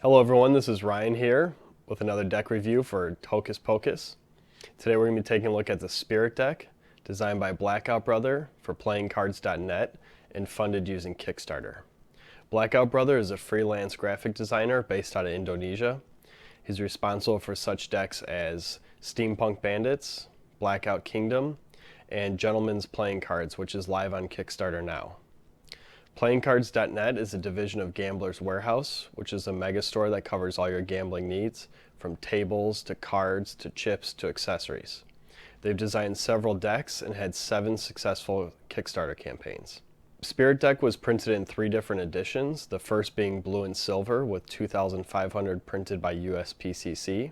Hello everyone, this is Ryan here with another deck review for Hocus Pocus. Today we're going to be taking a look at the Spirit deck, designed by Blackout Brother for playingcards.net and funded using Kickstarter. Blackout Brother is a freelance graphic designer based out of Indonesia. He's responsible for such decks as Steampunk Bandits, Blackout Kingdom, and Gentleman's Playing Cards, which is live on Kickstarter now. Playingcards.net is a division of Gambler's Warehouse, which is a mega store that covers all your gambling needs, from tables to cards to chips to accessories. They've designed several decks and had 7 successful Kickstarter campaigns. Spirit deck was printed in 3 different editions, the first being blue and silver with 2,500 printed by USPCC.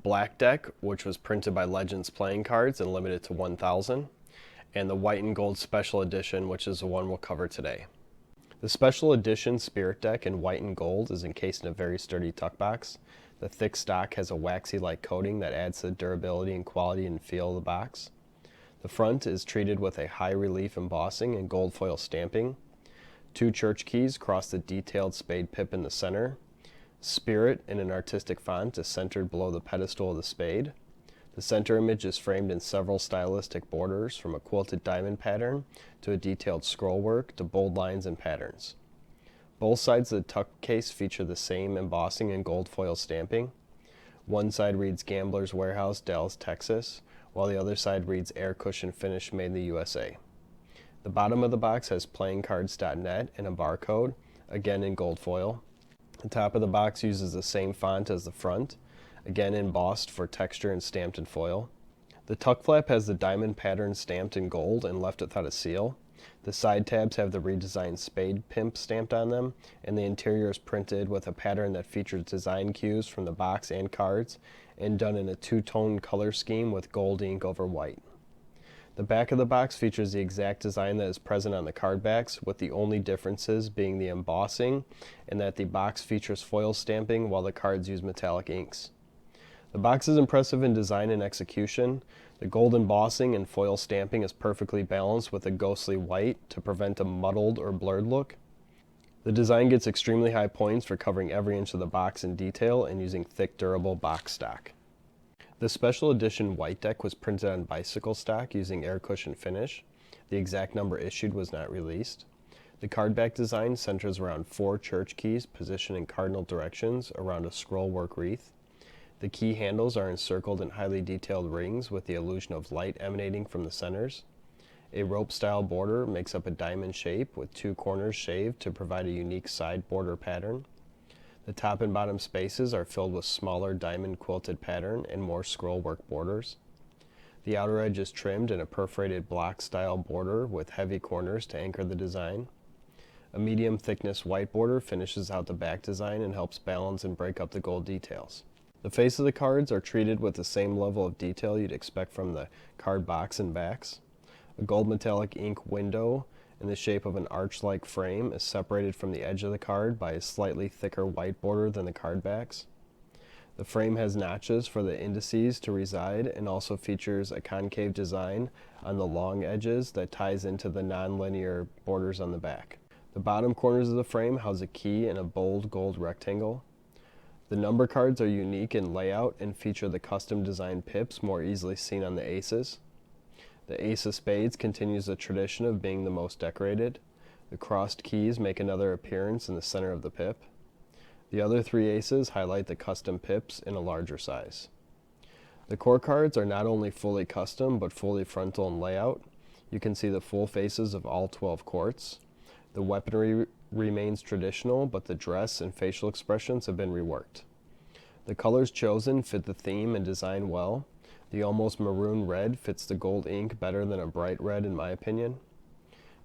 Black deck, which was printed by Legends Playing Cards and limited to 1,000. And the white and gold special edition, which is the one we'll cover today. The special edition Spirit deck in white and gold is encased in a very sturdy tuck box. The thick stock has a waxy-like coating that adds to the durability and quality and feel of the box. The front is treated with a high relief embossing and gold foil stamping. 2 church keys cross the detailed spade pip in the center. Spirit in an artistic font is centered below the pedestal of the spade. The center image is framed in several stylistic borders, from a quilted diamond pattern to a detailed scroll work to bold lines and patterns. Both sides of the tuck case feature the same embossing and gold foil stamping. One side reads Gambler's Warehouse, Dallas, Texas, while the other side reads Air Cushion Finish, Made in the USA. The bottom of the box has playingcards.net and a barcode, again in gold foil. The top of the box uses the same font as the front, again embossed for texture and stamped in foil. The tuck flap has the diamond pattern stamped in gold and left without a seal. The side tabs have the redesigned spade pimp stamped on them, and the interior is printed with a pattern that features design cues from the box and cards, and done in a 2-tone color scheme with gold ink over white. The back of the box features the exact design that is present on the card backs, with the only differences being the embossing and that the box features foil stamping while the cards use metallic inks. The box is impressive in design and execution. The gold embossing and foil stamping is perfectly balanced with a ghostly white to prevent a muddled or blurred look. The design gets extremely high points for covering every inch of the box in detail and using thick, durable box stock. The special edition white deck was printed on bicycle stock using Air Cushion Finish. The exact number issued was not released. The card back design centers around 4 church keys positioned in cardinal directions around a scroll work wreath. The key handles are encircled in highly detailed rings with the illusion of light emanating from the centers. A rope-style border makes up a diamond shape with 2 corners shaved to provide a unique side border pattern. The top and bottom spaces are filled with smaller diamond quilted pattern and more scroll work borders. The outer edge is trimmed in a perforated block-style border with heavy corners to anchor the design. A medium thickness white border finishes out the back design and helps balance and break up the gold details. The face of the cards are treated with the same level of detail you'd expect from the card box and backs. A gold metallic ink window in the shape of an arch-like frame is separated from the edge of the card by a slightly thicker white border than the card backs. The frame has notches for the indices to reside and also features a concave design on the long edges that ties into the non-linear borders on the back. The bottom corners of the frame house a key in a bold gold rectangle. The number cards are unique in layout and feature the custom designed pips more easily seen on the aces. The ace of spades continues the tradition of being the most decorated. The crossed keys make another appearance in the center of the pip. The other 3 aces highlight the custom pips in a larger size. The core cards are not only fully custom but fully frontal in layout. You can see the full faces of all 12 courts. The weaponry remains traditional, but the dress and facial expressions have been reworked. The colors chosen fit the theme and design well. The almost maroon red fits the gold ink better than a bright red in my opinion.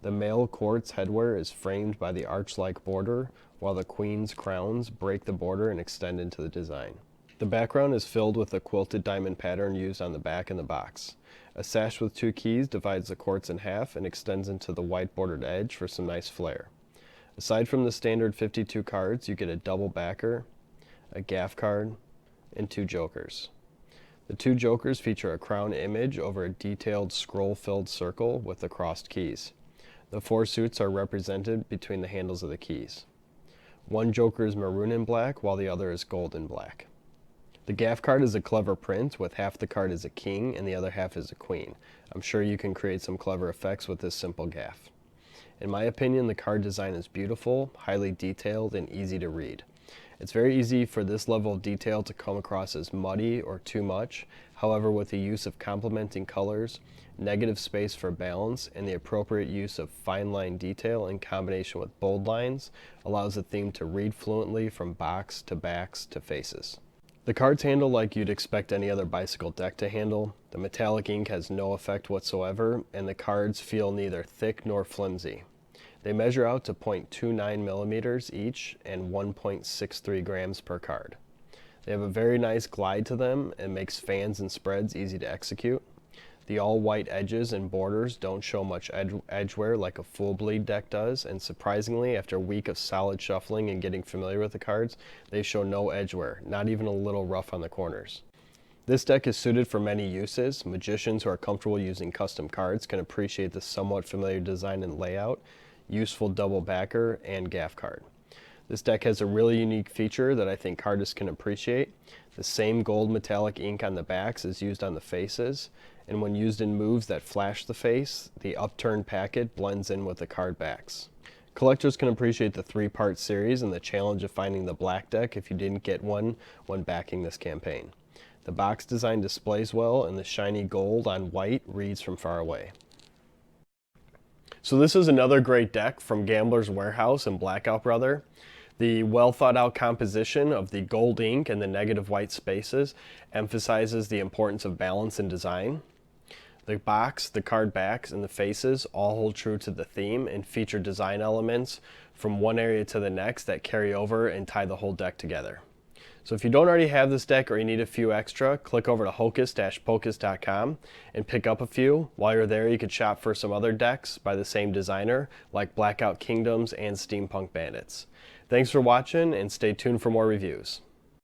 The male court's headwear is framed by the arch-like border, while the queen's crowns break the border and extend into the design. The background is filled with a quilted diamond pattern used on the back and the box. A sash with 2 keys divides the courts in half and extends into the white bordered edge for some nice flair. Aside from the standard 52 cards, you get a double backer, a gaff card, and 2 jokers. The 2 jokers feature a crown image over a detailed scroll-filled circle with the crossed keys. The 4 suits are represented between the handles of the keys. One joker is maroon and black, while the other is gold and black. The gaff card is a clever print, with half the card is a king and the other half is a queen. I'm sure you can create some clever effects with this simple gaff. In my opinion, the card design is beautiful, highly detailed, and easy to read. It's very easy for this level of detail to come across as muddy or too much. However, with the use of complementing colors, negative space for balance, and the appropriate use of fine line detail in combination with bold lines, allows the theme to read fluently from box to backs to faces. The cards handle like you'd expect any other bicycle deck to handle. The metallic ink has no effect whatsoever, and the cards feel neither thick nor flimsy. They measure out to 0.29 millimeters each and 1.63 grams per card. They have a very nice glide to them and makes fans and spreads easy to execute. The all-white edges and borders don't show much edge wear like a full bleed deck does, and surprisingly, after a week of solid shuffling and getting familiar with the cards, they show no edge wear, not even a little rough on the corners. This deck is suited for many uses. Magicians who are comfortable using custom cards can appreciate the somewhat familiar design and layout, useful double backer, and gaff card. This deck has a really unique feature that I think cardists can appreciate. The same gold metallic ink on the backs is used on the faces, and when used in moves that flash the face, the upturned packet blends in with the card backs. Collectors can appreciate the three-part series and the challenge of finding the black deck if you didn't get one when backing this campaign. The box design displays well, and the shiny gold on white reads from far away. So this is another great deck from Gambler's Warehouse and Blackout Brother. The well thought out composition of the gold ink and the negative white spaces emphasizes the importance of balance and design. The box, the card backs, and the faces all hold true to the theme and feature design elements from one area to the next that carry over and tie the whole deck together. So if you don't already have this deck or you need a few extra, click over to hocus-pocus.com and pick up a few. While you're there, you could shop for some other decks by the same designer, like Blackout Kingdoms and Steampunk Bandits. Thanks for watching, and stay tuned for more reviews.